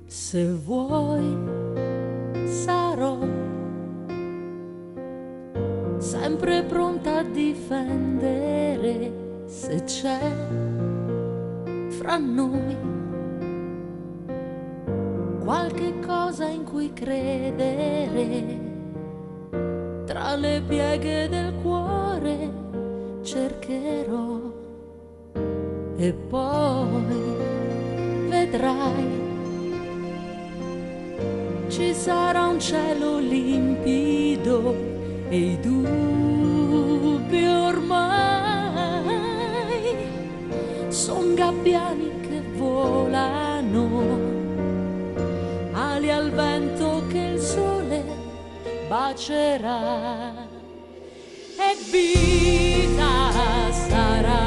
Se vuoi sarò sempre pronta a difendere se c'è fra noi qualche cosa in cui credere. Tra le pieghe del cuore cercherò e poi vedrai. Ci sarà un cielo limpido e i dubbi ormai son gabbiani che volano, ali al vento che il sole bacerà e vita sarà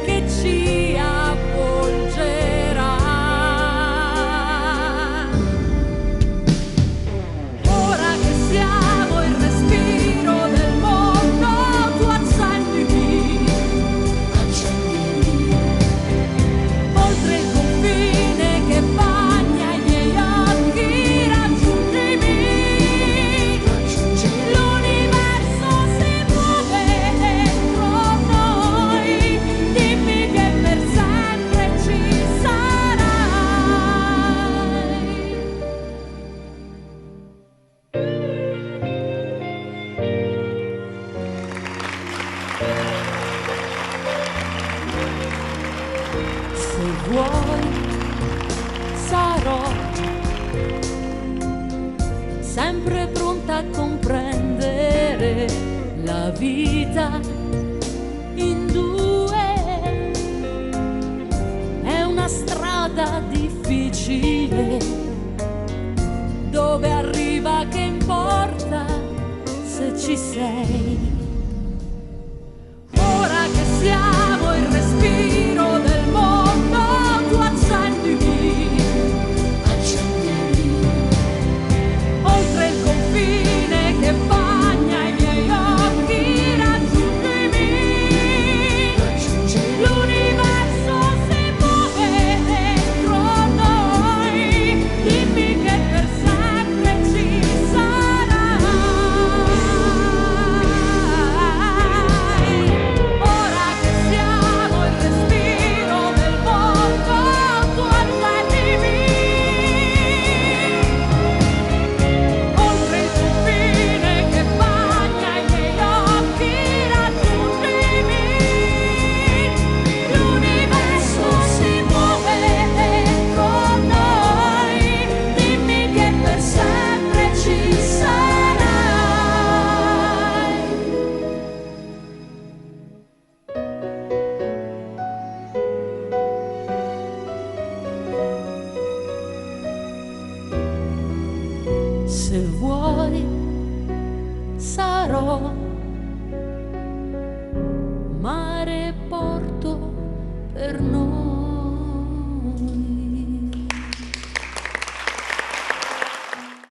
che ci avvolgerà. Se vuoi sarò sempre pronta a comprendere la vita in due. È una strada difficile, dove arriva che importa se ci sei. Ora che siamo il respiro del mondo, tu accendimi, oltre il confine che bagna i miei occhi, raggiungimi. L'universo si muove dentro noi, dimmi che per sempre ci sarai. Ora che siamo il respiro del mondo, tu accendimi, oltre il confine che bagna i miei occhi, raggiungimi. L'universo si muove dentro noi, dimmi che per sempre ci sarai. Se vuoi sarò